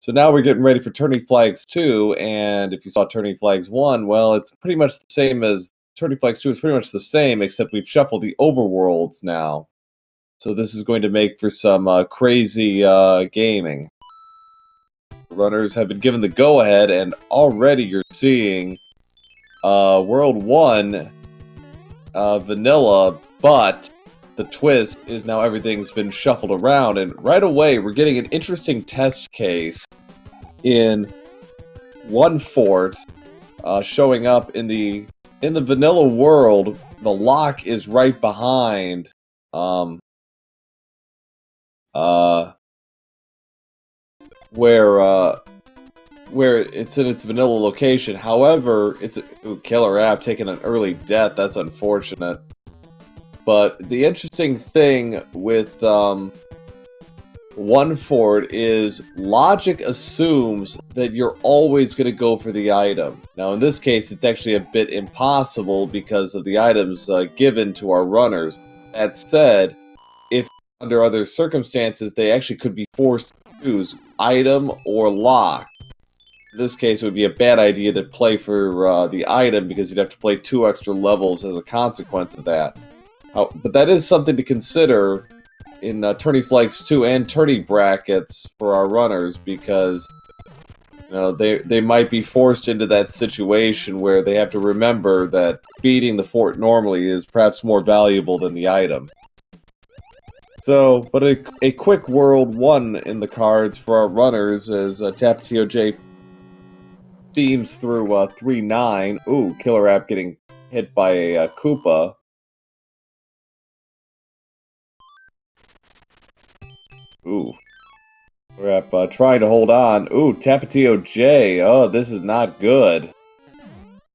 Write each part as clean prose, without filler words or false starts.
So now we're getting ready for Turning Flags 2, and if you saw Turning Flags 1, well, it's pretty much the same as Turning Flags 2 is pretty much the same, except we've shuffled the overworlds now. So this is going to make for some crazy gaming. Runners have been given the go-ahead, and already you're seeing World 1 vanilla, but the twist is now everything's been shuffled around, and right away we're getting an interesting test case in one fort showing up in the vanilla world. The lock is right behind where it's in its vanilla location. However, it's Killer App taking an early death. That's unfortunate. But the interesting thing with one fort is logic assumes that you're always going to go for the item. Now, in this case, it's actually a bit impossible because of the items given to our runners. That said, if under other circumstances, they actually could be forced to choose item or lock. In this case, it would be a bad idea to play for the item because you'd have to play 2 extra levels as a consequence of that. But that is something to consider in Turning Flags 2 and tourney brackets for our runners, because you know they might be forced into that situation where they have to remember that beating the fort normally is perhaps more valuable than the item. So, but a quick World 1 in the cards for our runners as TapatioJ steams through 3-9. Ooh, Killer App getting hit by a Koopa. Ooh. Killer App trying to hold on. Ooh, TapatioJ. Oh, this is not good.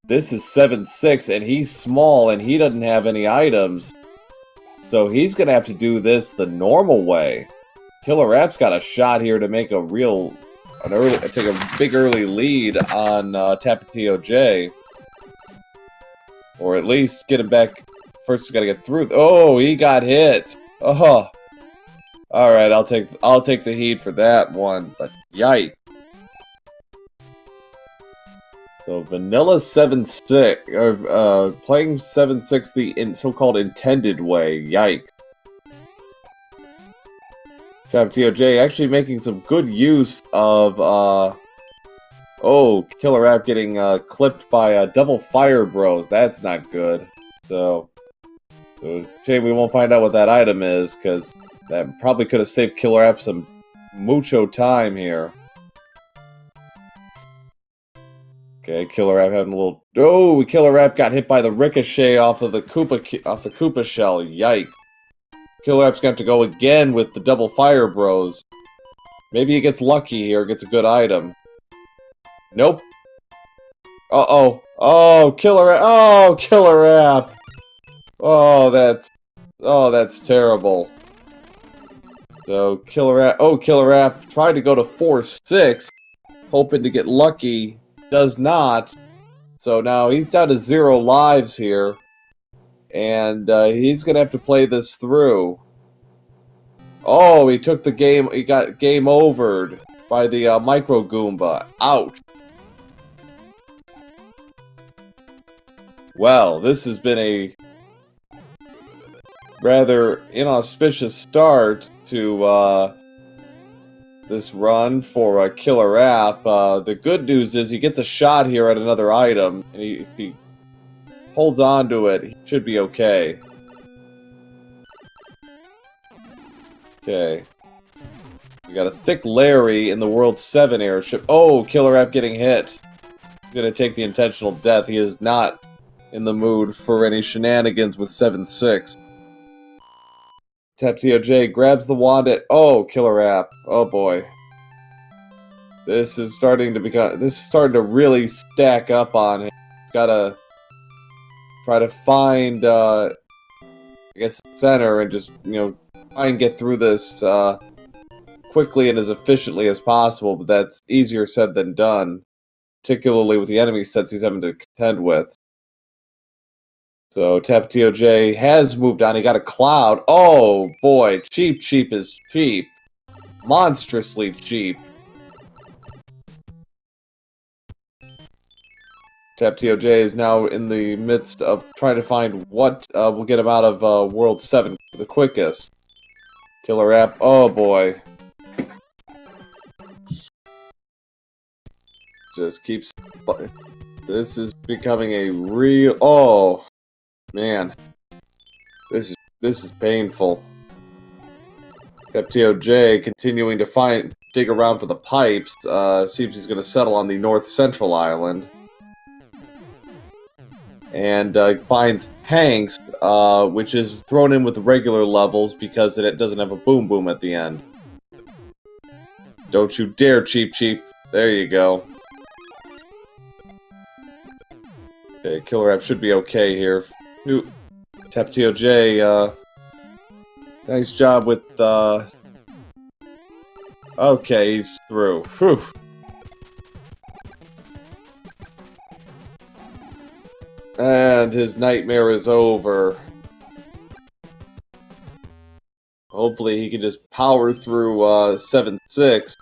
This is 7-6, and he's small, and he doesn't have any items. So he's going to have to do this the normal way. Killer App's got a shot here to make take a big early lead on TapatioJ. Or at least get him back. First he's got to get through. Oh, he got hit. Oh. Alright, I'll take the heat for that one, but yikes. So Vanilla 7-6, or playing 7-6 the so-called intended way. Yikes. TapatioJ actually making some good use of oh, Killer App getting clipped by Double Fire Bros. That's not good. So it's a shame we won't find out what that item is, because that probably could have saved Killer App some mucho time here. Okay, Killer App having a little. Oh, Killer App got hit by the ricochet off the Koopa shell. Yikes! Killer App's gonna have to go again with the Double Fire Bros. Maybe he gets lucky here, gets a good item. Nope. Uh-oh. Oh, Killer App. Oh, Killer App. Oh, that's terrible. So Killer App tried to go to 4-6, hoping to get lucky. Does not. So now he's down to 0 lives here, and he's gonna have to play this through. Oh, he took the game. He got game overed by the Micro Goomba. Ouch. Well, this has been a rather inauspicious start to this run for Killer App. The good news is he gets a shot here at another item, and if he holds on to it, he should be okay. Okay. We got a Thick Larry in the World 7 airship. Oh, Killer App getting hit. He's gonna take the intentional death. He is not in the mood for any shenanigans with 7-6. TapatioJ grabs the wand at... Oh, Killer App. Oh, boy. This is starting to really stack up on him. Gotta try to find, I guess, center and just, you know, try and get through this quickly and as efficiently as possible, but that's easier said than done, particularly with the enemy sets he's having to contend with. So TapatioJ has moved on. He got a cloud. Oh boy, cheap is cheap. Monstrously cheap. TapatioJ is now in the midst of trying to find what will get him out of World 7 the quickest. KillerApp, oh boy. Just keeps... This is becoming a real... Oh, man. This is painful. TapatioJ continuing to dig around for the pipes. Seems he's going to settle on the North Central Island. And finds Hanks, which is thrown in with the regular levels because it doesn't have a boom boom at the end. Don't you dare, Cheep Cheep. There you go. Okay, KillerApp should be okay here. Ooh, TapatioJ, nice job with, okay, he's through. Whew. And his nightmare is over. Hopefully he can just power through 7-6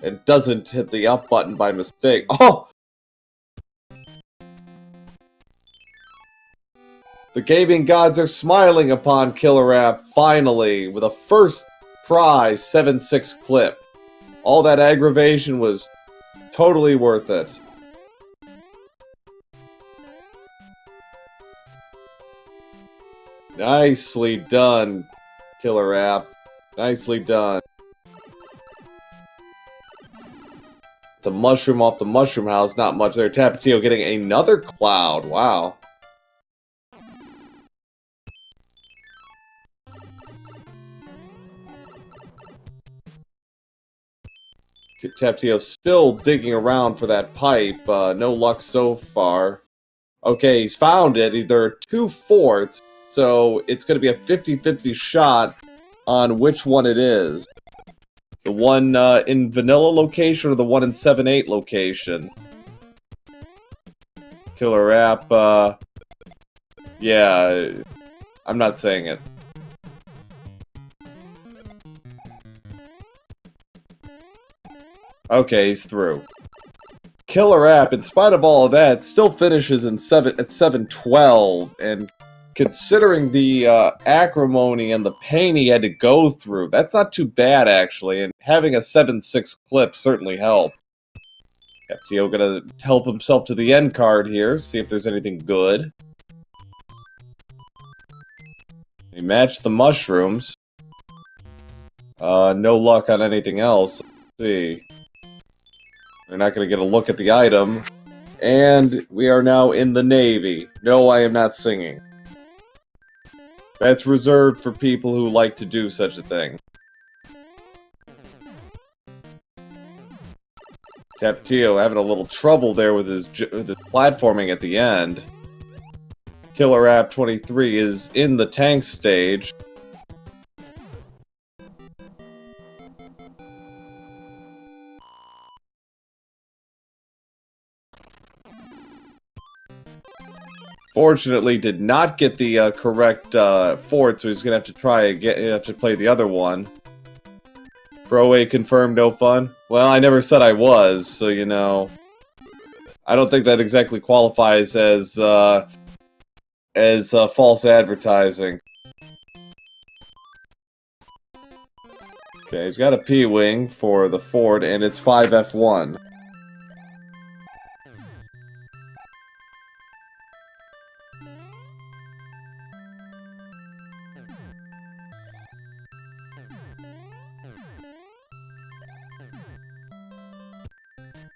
and doesn't hit the up button by mistake. Oh! The gaming gods are smiling upon KillerApp finally with a first try 7-6 clip. All that aggravation was totally worth it. Nicely done, KillerApp. Nicely done. It's a mushroom off the mushroom house. Not much there. Tapatio getting another cloud. Wow. Tapatio still digging around for that pipe. No luck so far. Okay, he's found it. There are 2 forts. So it's going to be a 50-50 shot on which one it is. The one in vanilla location or the one in 7-8 location. KillerApp, yeah, I'm not saying it. Okay, he's through. KillerApp, in spite of all of that, still finishes in at 7-12, and considering the acrimony and the pain he had to go through, that's not too bad, actually, and having a 7-6 clip certainly helped. FTO gonna help himself to the end card here, see if there's anything good. He matched the mushrooms. No luck on anything else. Let's see. We're not gonna get a look at the item. And we are now in the Navy. No, I am not singing. That's reserved for people who like to do such a thing. Tapatio having a little trouble there with his platforming at the end. KillerApp23 is in the tank stage. Fortunately, did not get the correct fort, so he's gonna have to try again. Have to play the other one. Broaway confirmed, no fun. Well, I never said I was, so you know. I don't think that exactly qualifies as false advertising. Okay, he's got a P-wing for the fort, and it's 5F1.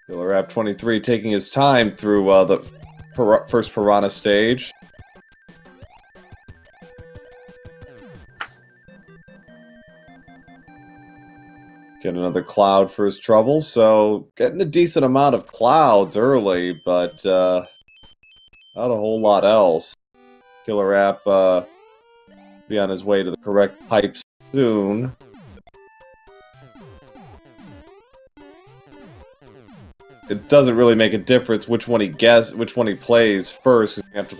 KillerApp23 taking his time through the first Piranha stage. Get another cloud for his trouble, so getting a decent amount of clouds early, but not a whole lot else. KillerApp be on his way to the correct pipes soon. It doesn't really make a difference which one he plays first, because you have to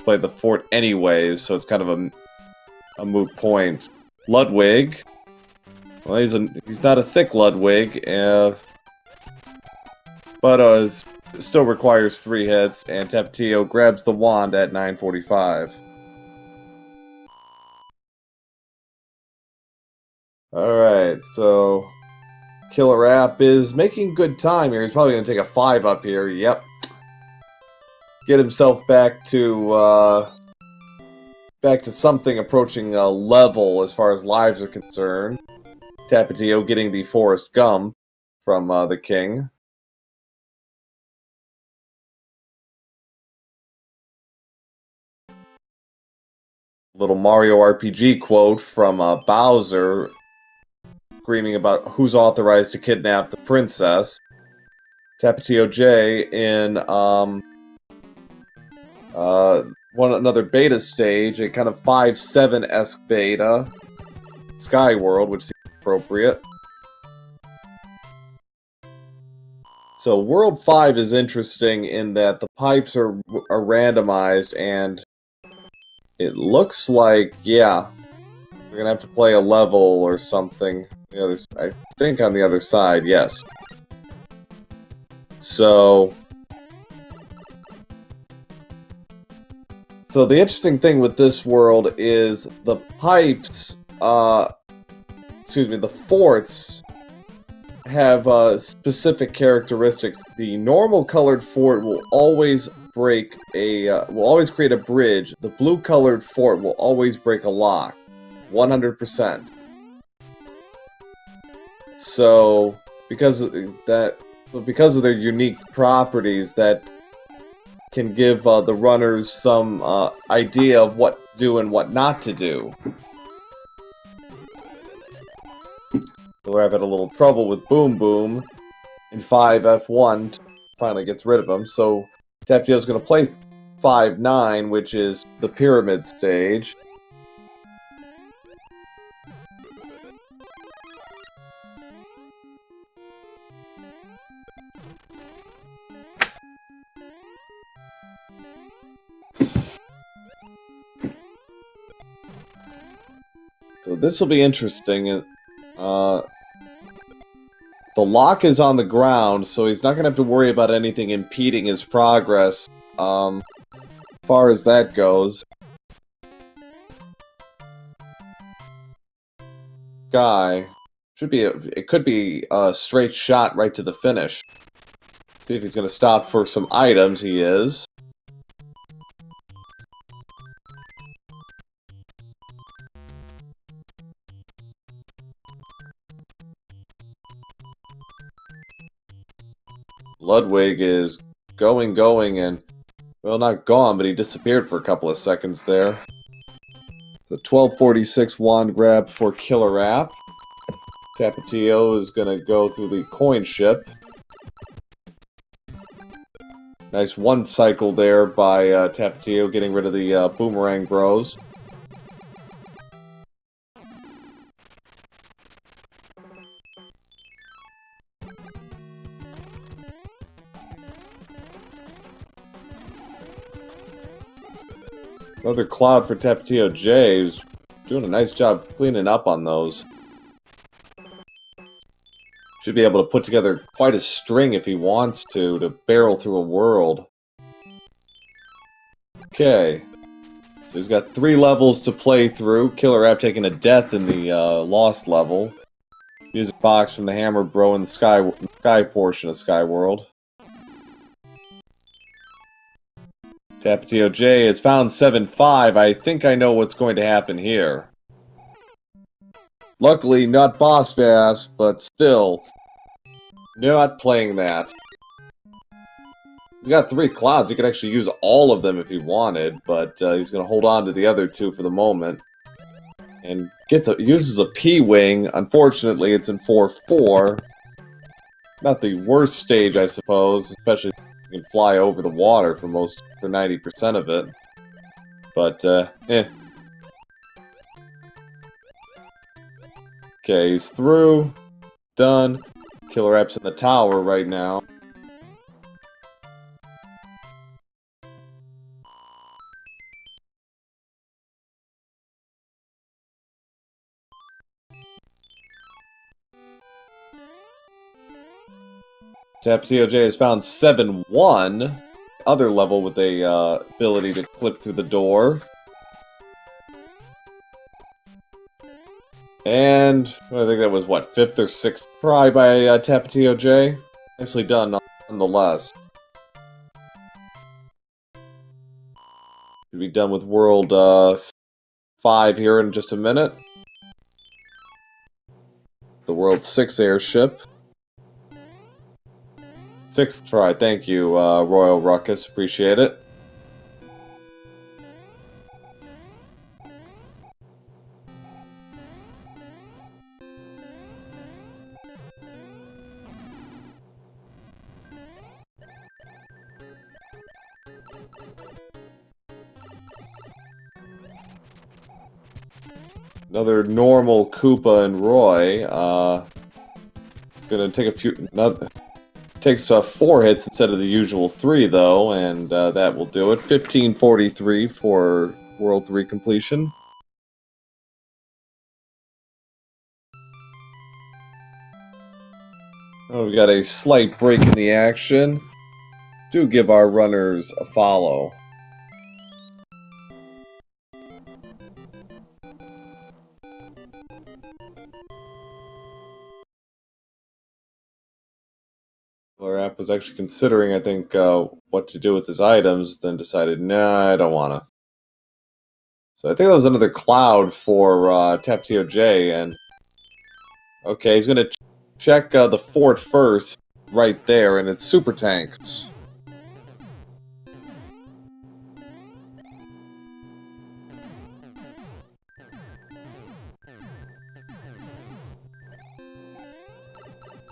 play the fort anyways, so it's kind of a moot point. Ludwig. Well, he's not a thick Ludwig, but his It still requires 3 hits, and Tapatio grabs the wand at 9:45. Alright, so Killer App is making good time here. He's probably going to take a 5 up here. Yep. Get himself back to something approaching a level as far as lives are concerned. Tapatio getting the Forest Gum from the king. Little Mario RPG quote from Bowser screaming about who's authorized to kidnap the princess. TapatioJ in another beta stage, a kind of 5-7-esque beta. Sky World, which seems appropriate. So World 5 is interesting in that the pipes are randomized, and it looks like, yeah, we're gonna have to play a level or something. I think on the other side, yes. So the interesting thing with this world is the pipes, the forts have specific characteristics. The normal colored fort will always break will always create a bridge. The blue colored fort will always break a lock. 100%. So, because of their unique properties, that can give the runners some idea of what to do and what not to do. KillerApp had a little trouble with Boom Boom in 5F1, finally gets rid of him, so Tapatio's going to play 5-9, which is the pyramid stage. So this will be interesting. The lock is on the ground, so he's not going to have to worry about anything impeding his progress, as far as that goes. Guy. It could be a straight shot right to the finish. See if he's going to stop for some items. He is. Ludwig is going, and, well, not gone, but he disappeared for a couple of seconds there. The 1246 wand grab for KillerApp. Tapatio is going to go through the coin ship. Nice one cycle there by Tapatio, getting rid of the boomerang bros. Another cloud for TapatioJ, who's doing a nice job cleaning up on those. Should be able to put together quite a string if he wants to barrel through a world. Okay. So he's got 3 levels to play through. KillerApp taking a death in the Lost level. Music box from the Hammer Bro in the sky portion of Sky World. TapatioJ has found 7-5. I think I know what's going to happen here. Luckily, not Boss Bass, but still, not playing that. He's got 3 clouds. He could actually use all of them if he wanted, but he's going to hold on to the other 2 for the moment. And uses a P-Wing. Unfortunately, it's in 4-4. Not the worst stage, I suppose, especially if you can fly over the water for 90% of it. But, Okay, he's through. Done. KillerApp's in the tower right now. TapatioJ has found 7-1. Other level with a ability to clip through the door. And I think that was, what, 5th or 6th try by TapatioJ? Nicely done, nonetheless. Should be done with World 5 here in just a minute. The World 6 airship. 6th try, thank you, Royal Ruckus, appreciate it. Another normal Koopa and Roy. Gonna take a few. Takes 4 hits instead of the usual 3, though, and that will do it. 1543 for World 3 completion. Oh, we got a slight break in the action. Do give our runners a follow. KillerApp was actually considering, I think, what to do with his items, then decided, nah, I don't want to. So I think that was another cloud for TapatioJ, and okay, he's going to check the fort first, right there, and it's super tanks.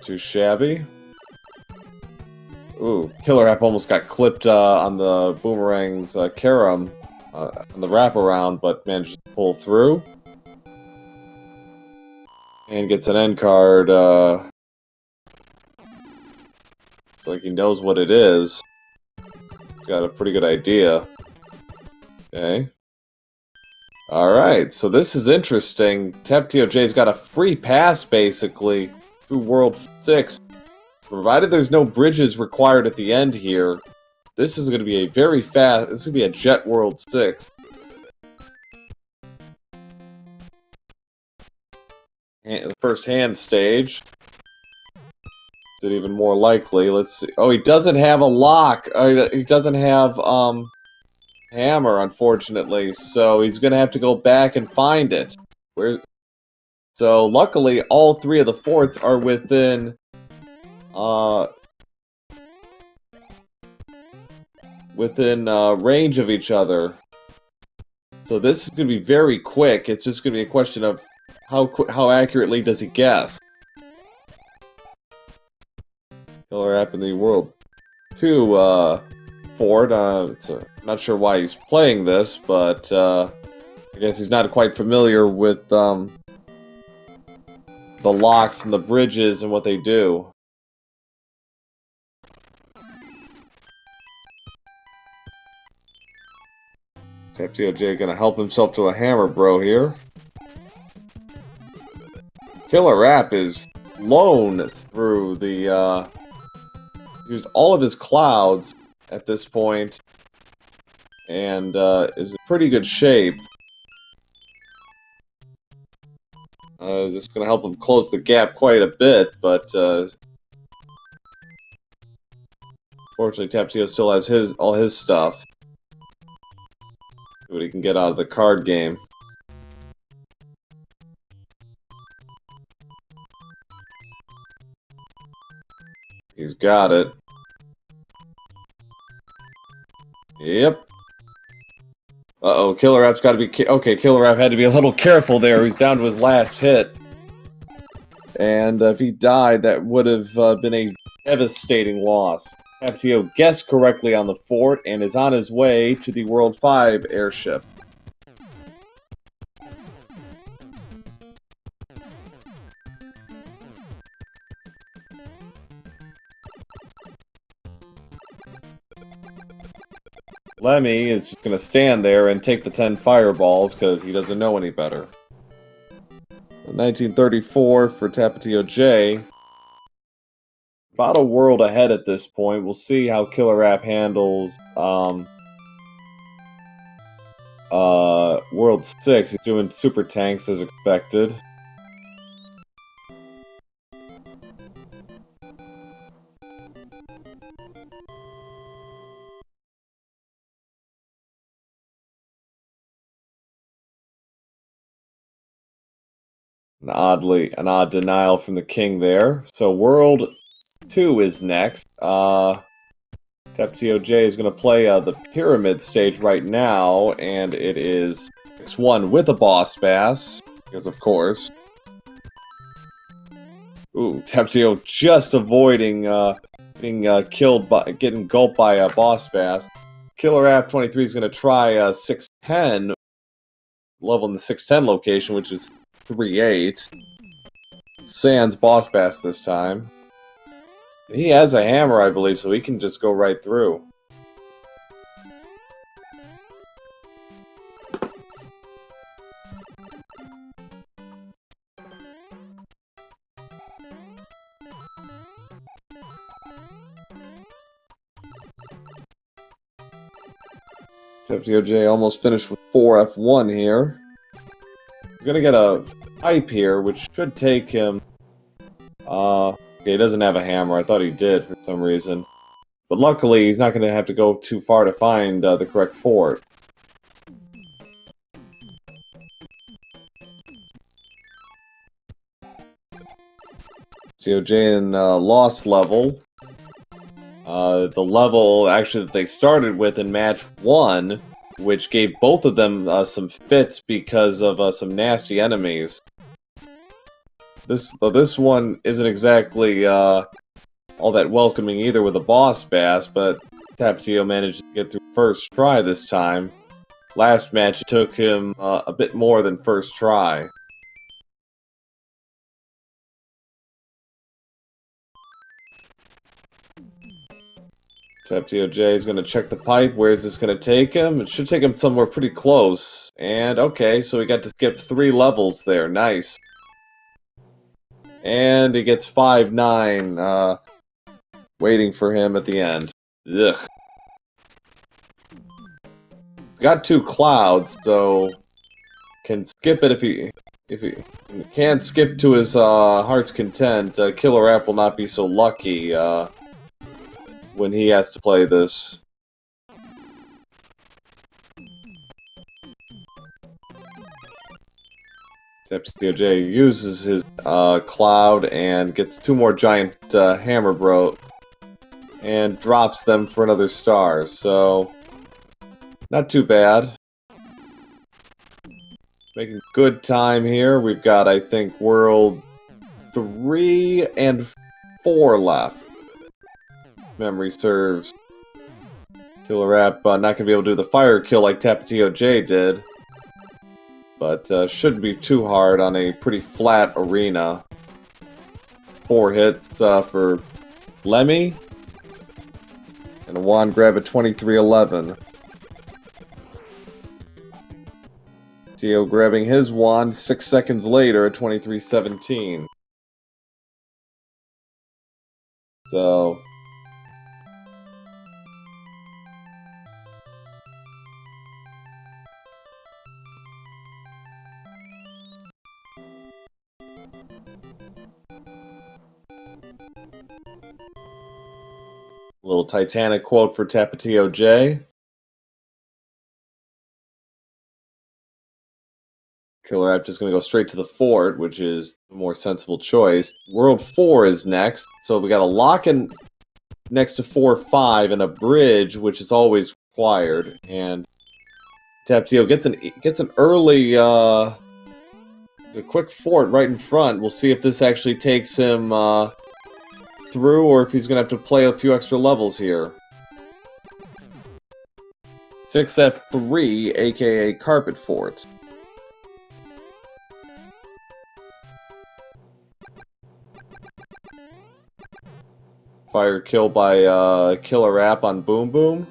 Too shabby. Ooh, KillerApp almost got clipped on the Boomerang's Karam on the wraparound, but managed to pull through. And gets an end card. Like he knows what it is. He's got a pretty good idea. Okay. Alright, so this is interesting. TapatioJ's got a free pass, basically, through World 6. Provided there's no bridges required at the end here, this is going to be a very fast... This is going to be a Jet World 6. And the first hand stage. Is it even more likely? Let's see. Oh, he doesn't have a lock. He doesn't have, hammer, unfortunately. So he's going to have to go back and find it. So, luckily, all 3 of the forts are within... within range of each other. So this is going to be very quick. It's just going to be a question of how accurately does he guess. KillerApp in the World 2 fort. Not sure why he's playing this, but I guess he's not quite familiar with the locks and the bridges and what they do. TapatioJ gonna help himself to a hammer bro here. KillerApp is blown through the, used all of his clouds at this point, and is in pretty good shape. This is gonna help him close the gap quite a bit, but fortunately Tapatio still has all his stuff. See what he can get out of the card game. He's got it. Yep. Uh-oh, KillerApp's got to be... Okay, KillerApp had to be a little careful there. He's down to his last hit. And if he died, that would have been a devastating loss. Tapatio guessed correctly on the fort and is on his way to the World 5 airship. Lemmy is just going to stand there and take the 10 fireballs because he doesn't know any better. 1934 for TapatioJ. about a world ahead at this point. We'll see how KillerApp handles World 6. He's doing super tanks as expected. An odd denial from the king there. So World 2 is next. TapatioJ is going to play the pyramid stage right now, and it is 6-1 with a boss bass, because of course. Ooh, Tapatio just avoiding getting gulped by a boss bass. KillerApp23 is going to try 610 level in the 610 location, which is 3-8. Sans boss bass this time. He has a hammer, I believe, so he can just go right through. TapatioJ almost finished with 4F1 here. We're gonna get a pipe here, which should take him. Okay, he doesn't have a hammer. I thought he did for some reason. But luckily, he's not gonna have to go too far to find the correct fort. TapatioJ in lost level. The level, actually, that they started with in match 1, which gave both of them some fits because of some nasty enemies. This one isn't exactly all that welcoming either with a boss bass, but Tapatio managed to get through first try this time. Last match it took him a bit more than first try. TapatioJ is going to check the pipe. Where is this going to take him? It should take him somewhere pretty close. And, okay, so he got to skip 3 levels there. Nice. And he gets 5-9 waiting for him at the end. Ugh. Got 2 clouds, so can skip it if he can't skip to his heart's content. KillerApp will not be so lucky when he has to play this. TapatioJ uses his cloud and gets 2 more giant hammer bro and drops them for another star, so not too bad. Making good time here. We've got, I think, World 3 and 4 left. Memory serves. KillerApp not going to be able to do the fire kill like TapatioJ did. But shouldn't be too hard on a pretty flat arena. 4 hits for Lemmy. And a wand grab at 2311. Tio grabbing his wand 6 seconds later at 2317. So little Titanic quote for TapatioJ. KillerApp just going to go straight to the fort, which is the more sensible choice. World 4 is next, so we got a lock in next to 4-5 and a bridge, which is always required. And Tapatio gets an early, it's a quick fort right in front. We'll see if this actually takes him through, or if he's going to have to play a few extra levels here. 6F3, aka Carpet Fort. Fire kill by KillerApp on Boom Boom.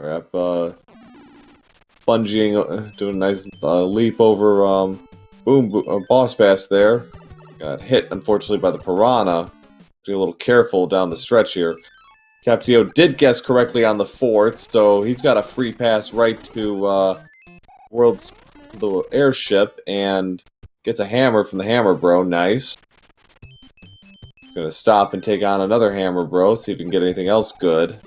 KillerApp, bungeeing, doing a nice leap over, boss bass there. Got hit, unfortunately, by the piranha. Be a little careful down the stretch here. TapatioJ did guess correctly on the 4th, so he's got a free pass right to the airship, and gets a hammer from the Hammer Bro. Nice. Gonna stop and take on another Hammer Bro, see if we can get anything else good.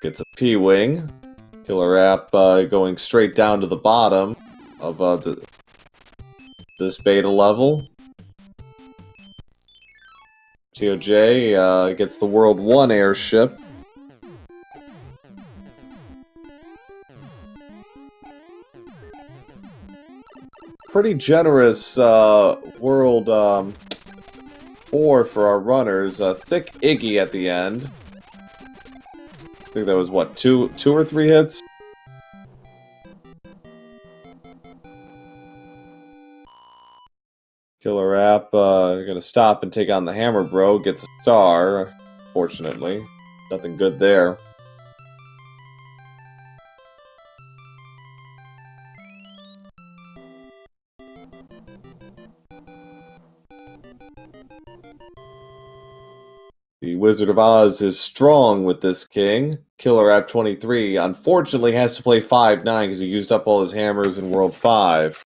Gets a P-Wing. KillerApp going straight down to the bottom of this beta level. TapatioJ gets the World 1 airship. Pretty generous World 4 for our runners. Thick Iggy at the end. I think that was, what, two or three hits? KillerApp gonna stop and take on the Hammer Bro. Gets a star, fortunately. Nothing good there. The Wizard of Oz is strong with this king. KillerApp23 unfortunately has to play 5-9 because he used up all his hammers in World 5.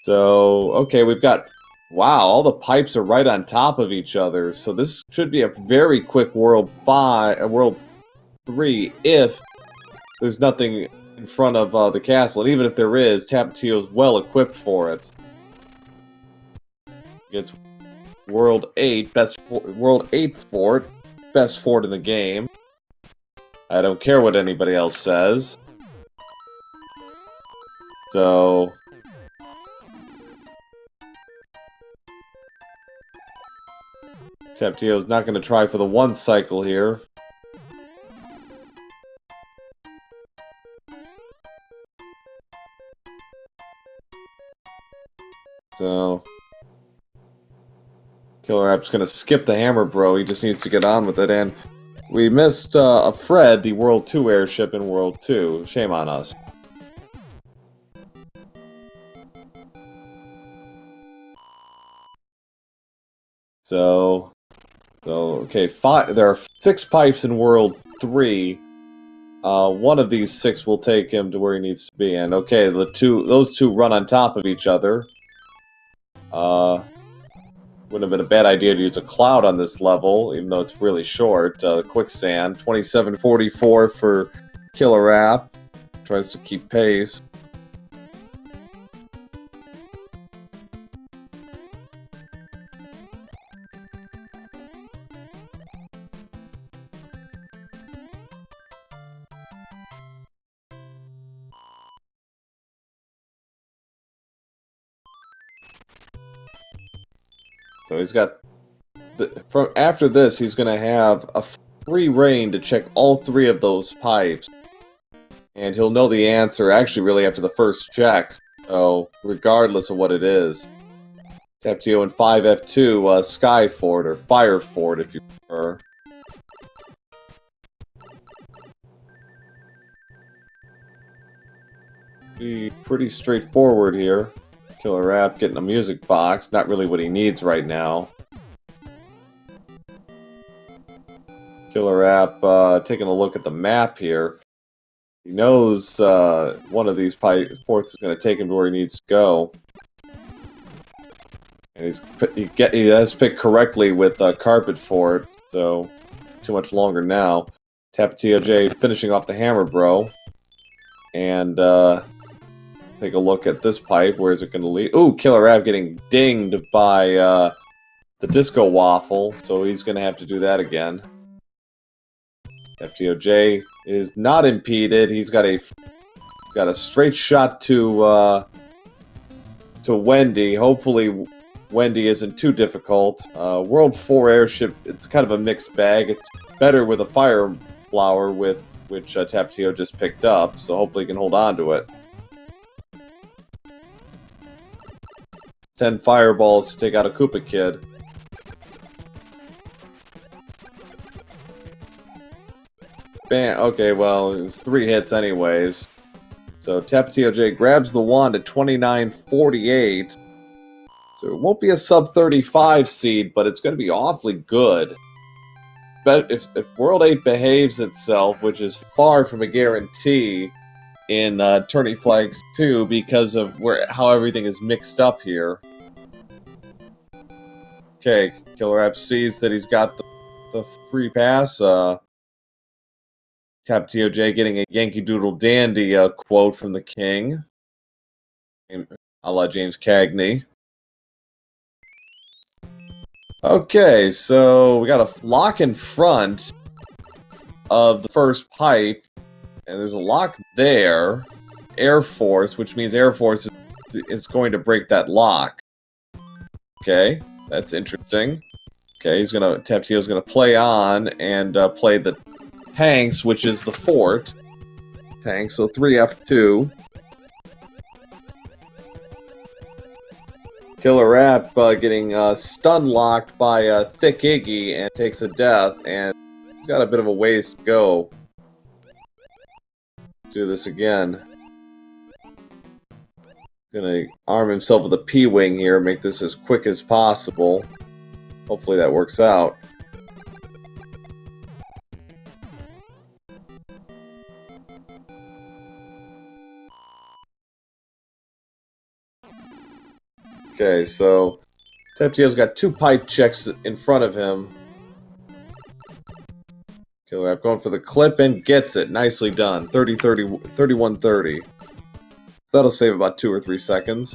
So, okay, we've got... Wow, all the pipes are right on top of each other. So this should be a very quick World 3 if there's nothing in front of the castle. And even if there is, TapatioJ's well equipped for it. Gets World 8, World 8 fort, best fort in the game. I don't care what anybody else says. So... TapatioJ's not going to try for the 1 cycle here. So... KillerApp's going to skip the Hammer Bro, he just needs to get on with it, and we missed a Fred, the World 2 airship in World 2. Shame on us. So okay, there are 6 pipes in World 3. One of these 6 will take him to where he needs to be, and okay, those two run on top of each other. Wouldn't have been a bad idea to use a cloud on this level, even though it's really short. Quicksand, 2744 for KillerApp. Tries to keep pace. So he's got... after this, he's going to have a free reign to check all 3 of those pipes. And he'll know the answer, actually, really after the first check. So, regardless of what it is. TapatioJ in 5F2, Sky Fort, or Fire Fort, if you prefer. Be pretty straightforward here. KillerApp getting a music box, not really what he needs right now. KillerApp taking a look at the map here. He knows one of these ports is going to take him to where he needs to go. And he has picked correctly with Carpet Fort, so too much longer now. TapatioJ finishing off the Hammer Bro. And take a look at this pipe. Where is it going to lead? Ooh, KillerApp getting dinged by the Disco Waffle, so he's going to have to do that again. TapatioJ is not impeded. He's got a straight shot to Wendy. Hopefully Wendy isn't too difficult. World 4 airship, it's kind of a mixed bag. It's better with a fire flower, which TapatioJ just picked up, so hopefully he can hold on to it. 10 fireballs to take out a Koopa Kid. Bam. Okay, well, it was 3 hits anyways. So TapatioJ grabs the wand at 29.48. So it won't be a sub 35 seed, but it's going to be awfully good. But if World 8 behaves itself, which is far from a guarantee in Tourney Flags 2 because of how everything is mixed up here. Okay, KillerApp sees that he's got the free pass. TapatioJ getting a Yankee Doodle Dandy quote from the king. A la James Cagney. Okay, so we got a lock in front of the first pipe, and there's a lock there. Air Force, which means Air Force is going to break that lock. Okay, that's interesting. Okay, Tapatio's gonna play on and play the tanks, which is the fort. Tanks, so 3F2. KillerApp getting stun locked by Thick Iggy and takes a death, and he's got a bit of a ways to go. Do this again. Gonna arm himself with a P-Wing here, make this as quick as possible. Hopefully that works out. Okay, so Tapatio's got 2 pipe checks in front of him. KillerApp going for the clip and gets it. Nicely done. 31-30. That'll save about 2 or 3 seconds.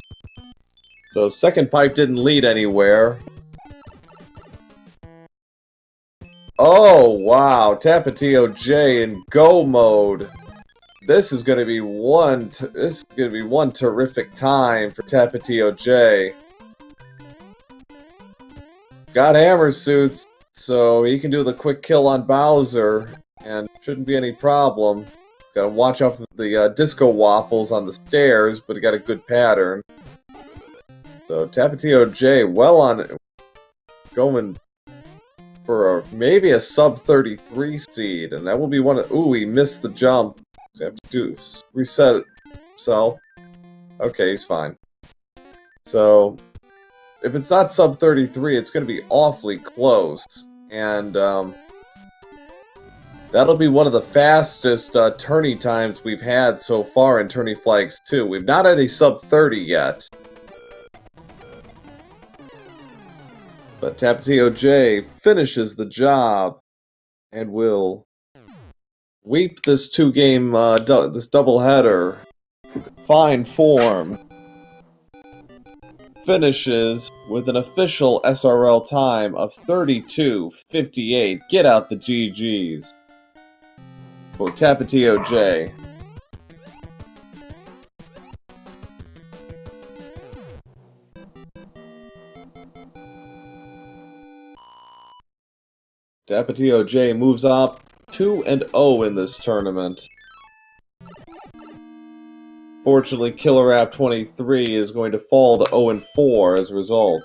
So second pipe didn't lead anywhere. Oh wow, TapatioJ in go mode. This is going to be one terrific time for TapatioJ. Got hammer suits, so he can do the quick kill on Bowser, and shouldn't be any problem. Got to watch out for the disco waffles on the stairs, but he got a good pattern. So TapatioJ well on it, going for maybe a sub 33 seed, and that will be one of. Ooh, he missed the jump. So have to reset himself. Okay, he's fine. So, if it's not sub 33, it's going to be awfully close. And, that'll be one of the fastest tourney times we've had so far in Tourney Flags 2. We've not had a sub 30 yet. But TapatioJ finishes the job and will sweep this 2-game, this doubleheader. Fine form. Finishes with an official SRL time of 32:58. Get out the GGs for TapatioJ. TapatioJ moves up 2-0 in this tournament. Fortunately, KillerApp23 is going to fall to 0-4 as a result.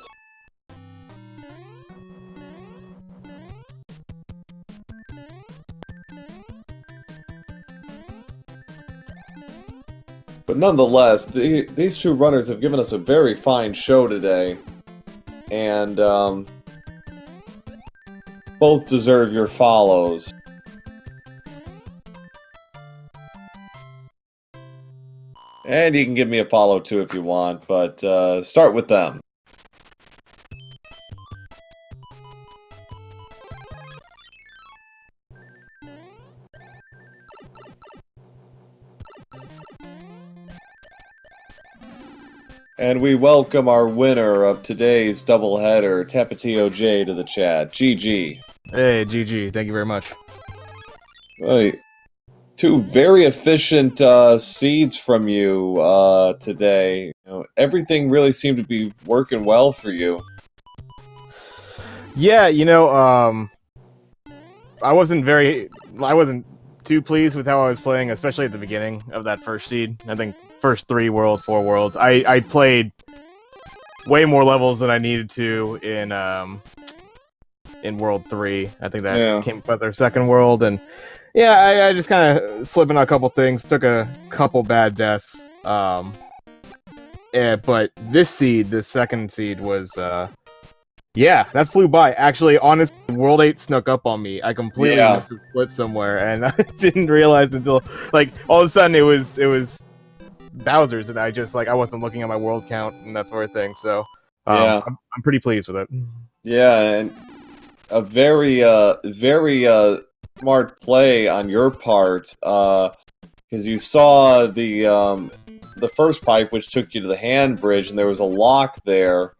But nonetheless, these two runners have given us a very fine show today. And, both deserve your follows. And you can give me a follow too if you want, but start with them. And we welcome our winner of today's doubleheader, TapatioJ, to the chat. GG. Hey, GG. Thank you very much. Right. 2 very efficient seeds from you today. You know, everything really seemed to be working well for you. Yeah, you know, I wasn't too pleased with how I was playing, especially at the beginning of that first seed. I think first 3 worlds, 4 worlds. I played way more levels than I needed to in World 3. I think that came with our second world, and Yeah, I just kind of slipped on a couple things, took a couple bad deaths. Yeah, but this seed, the second seed, was yeah, that flew by. Actually, honestly, World 8 snuck up on me. I completely missed a split somewhere, and I didn't realize until like all of a sudden it was Bowser's, and I just like I wasn't looking at my world count and that sort of thing. So Yeah. I'm pretty pleased with it. Yeah, and a very smart play on your part, because you saw the first pipe, which took you to the hand bridge, and there was a lock there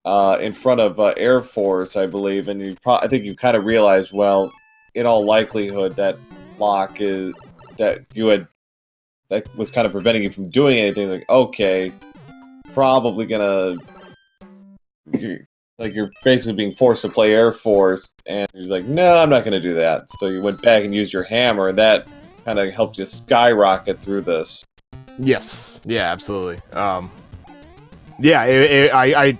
in front of Air Force, I believe, and I think you kind of realized, well, in all likelihood, that lock is that was kind of preventing you from doing anything. Like, okay, probably gonna you're basically being forced to play Air Force, and he's like, no, I'm not gonna do that. So you went back and used your hammer, and that kind of helped you skyrocket through this. Yes, yeah, absolutely. Yeah, I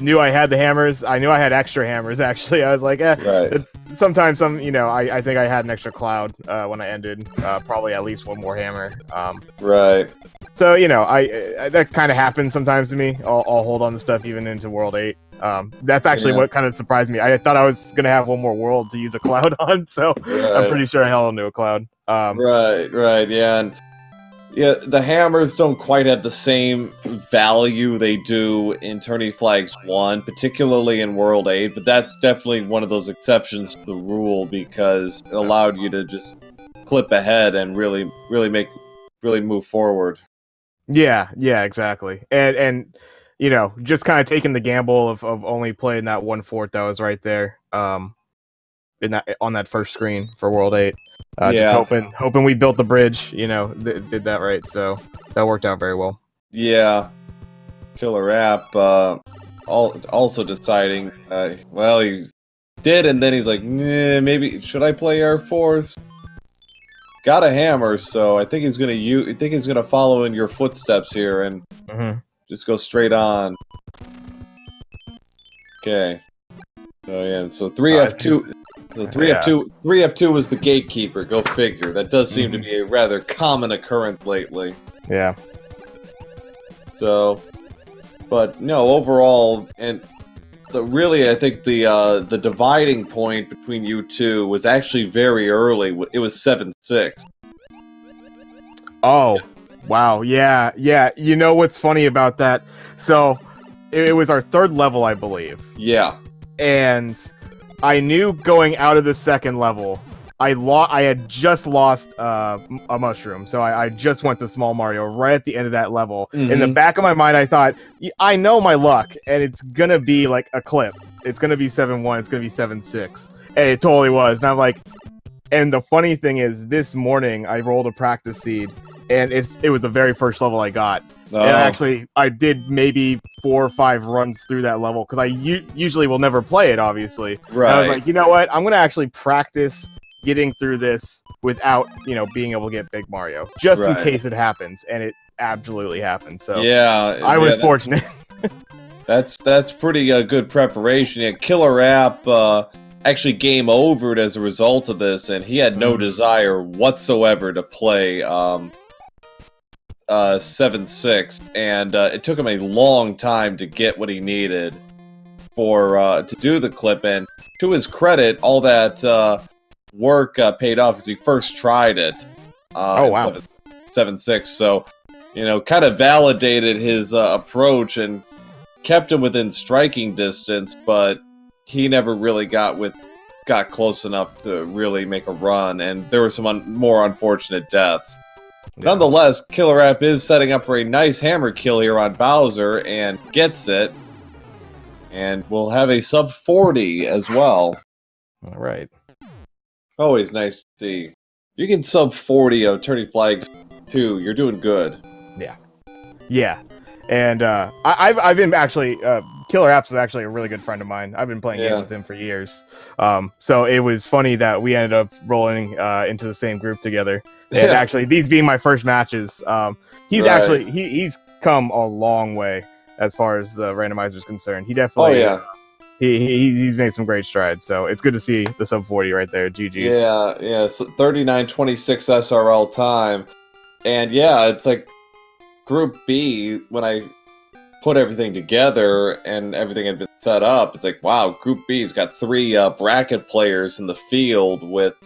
knew I had the hammers. I knew I had extra hammers, actually. I was like, Right. it's sometimes I think I had an extra cloud when I ended. Probably at least one more hammer. Right. So, I that kind of happens sometimes to me. I'll hold on to stuff even into World 8. That's actually what kind of surprised me. I thought I was going to have one more world to use a cloud on, so I'm pretty sure I held onto a cloud. Right, yeah, and yeah, the hammers don't quite have the same value they do in Tourney Flags 1, particularly in World 8, but that's definitely one of those exceptions to the rule because it allowed you to just clip ahead and really move forward. Yeah, exactly. And just kind of taking the gamble of only playing that 1/4 that was right there on that first screen for World 8. Just hoping we built the bridge, did that right. So that worked out very well. Yeah. KillerApp also deciding, well, he did, and then he's like, nah, maybe, should I play Air Force? Got a hammer, so I think he's gonna follow in your footsteps here and just go straight on. Okay. Oh yeah, so 3F2. So 3F2 was the gatekeeper. Go figure. That does seem to be a rather common occurrence lately. Yeah. So, but no, overall, and really, I think the dividing point between you two was actually very early. It was 7-6. Oh, wow. Yeah. You know what's funny about that? So, it was our third level, I believe. Yeah. And I knew going out of the second level, I had just lost a mushroom, so I just went to Small Mario right at the end of that level. In the back of my mind, I thought, I know my luck, and it's gonna be like a clip. It's gonna be 7-1, it's gonna be 7-6. And it totally was. And I'm like, and the funny thing is, this morning, I rolled a practice seed, and it was the very first level I got. Oh. And I did maybe 4 or 5 runs through that level, because I usually will never play it, obviously. Right. And I was like, you know what? I'm going to actually practice getting through this without, being able to get Big Mario, just in case it happens. And it absolutely happened. So yeah, I was fortunate. That's pretty good preparation. Yeah, KillerApp actually game overed as a result of this, and he had no desire whatsoever to play 7-6, and it took him a long time to get what he needed for to do the clip. And to his credit, all that work paid off because he first tried it. Oh wow, 7-6. So kind of validated his approach and kept him within striking distance, but he never really got close enough to really make a run, and there were some more unfortunate deaths. Yeah. Nonetheless, KillerApp is setting up for a nice hammer kill here on Bowser, and gets it. And we'll have a sub 40 as well. All right. Always nice to see. You can sub 40 of Tourney Flags 2. You're doing good. Yeah. And I've been actually KillerApp is actually a really good friend of mine. I've been playing games with him for years. So it was funny that we ended up rolling into the same group together. And actually, these being my first matches, he's actually he's come a long way as far as the randomizer is concerned. He definitely he's made some great strides. So it's good to see the sub 40 right there. GG's. Yeah. So 39:26 SRL time, and yeah, it's like Group B when I put everything together and everything had been set up. It's like, wow, Group B's got 3 bracket players in the field with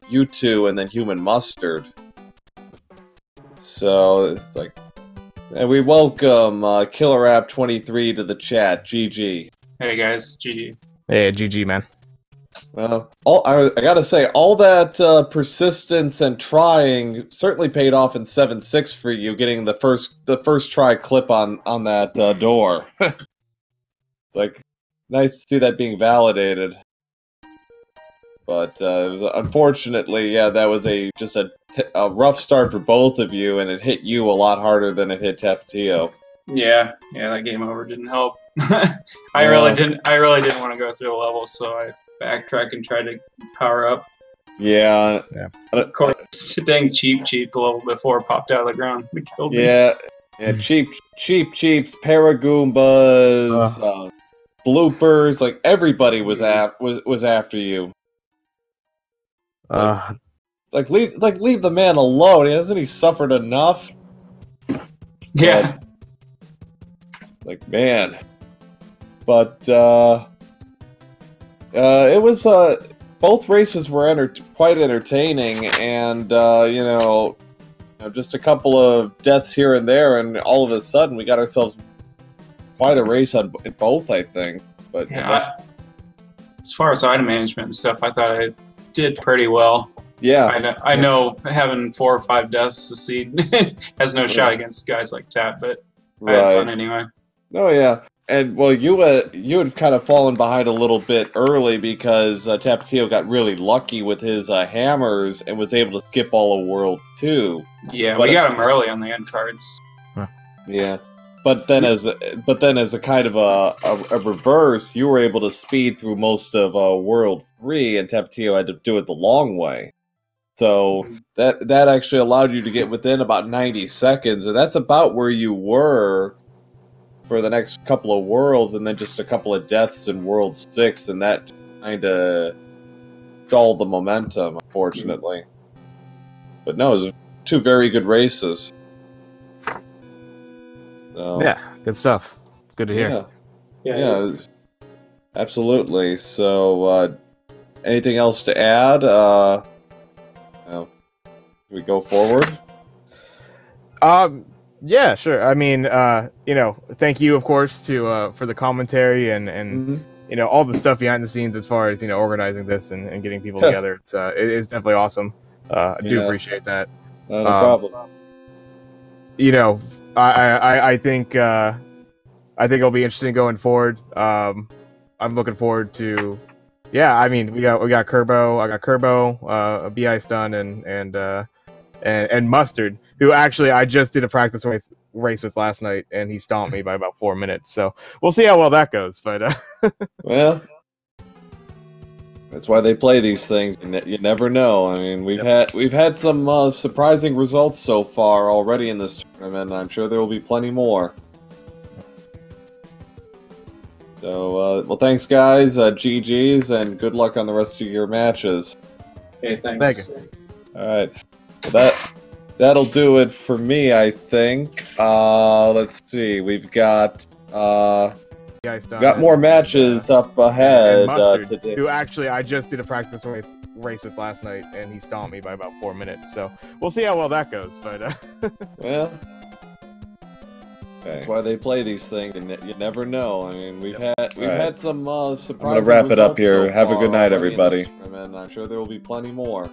you two and then Human Mustard. So it's like, and we welcome KillerApp23 to the chat. GG. Hey guys, GG. Hey, GG, man. Well, I gotta say, all that persistence and trying certainly paid off in 7-6 for you, getting the first try clip on that door. It's like nice to see that being validated. But it was, unfortunately, yeah, that was just a rough start for both of you, and it hit you a lot harder than it hit Tapatio. Yeah, that game over didn't help. I really didn't want to go through the level, so I backtrack and try to power up. Yeah. Of course, dang cheaps the level before popped out of the ground. It killed me. Yeah, cheaps, Paragoombas, bloopers, like everybody was after you. Leave the man alone. Hasn't he suffered enough? Yeah. Like, man. But it was both races were quite entertaining, and you know, just a couple of deaths here and there, and all of a sudden we got ourselves quite a race in both, I think. But yeah, as far as item management and stuff, I thought I did pretty well. Yeah, I know having 4 or 5 deaths to seed has no shot against guys like Tap, but I had fun anyway. Oh yeah. And, well, you had kind of fallen behind a little bit early because Tapatio got really lucky with his hammers and was able to skip all of World 2. Yeah, we got him early on the end cards. Yeah. But then as a kind of a reverse, you were able to speed through most of World 3, and Tapatio had to do it the long way. So that actually allowed you to get within about 90 seconds, and that's about where you were for the next couple of worlds, and then just a couple of deaths in World 6, and that kind of stalled the momentum, unfortunately. But no, it was 2 very good races. So, yeah, good stuff. Good to hear. Yeah, absolutely. So, anything else to add? We go forward? Yeah, sure. I mean, you know, thank you, of course, for the commentary and you know, all the stuff behind the scenes as far as, you know, organizing this and getting people together. It's definitely awesome. I do appreciate that. No problem. You know, I think it'll be interesting going forward. I'm looking forward to. Yeah, I mean, we got Kerbo. I got Kerbo, BI Stun, and Mustard, who actually I just did a practice race with last night, and he stomped me by about 4 minutes. So we'll see how well that goes. But well, that's why they play these things. You never know. I mean, we've had some surprising results so far already in this tournament, and I'm sure there will be plenty more. So, well, thanks, guys. GG's, and good luck on the rest of your matches. Okay, thanks. Thank you. All right. That'll do it for me, I think. Let's see. We've got more matches up ahead today. Who actually I just did a practice race with last night, and he stomped me by about 4 minutes. So we'll see how well that goes. But well. That's why they play these things, and you never know. I mean, we've had some surprises. I'm gonna wrap it up here. Have a good night, everybody. And I'm sure there will be plenty more.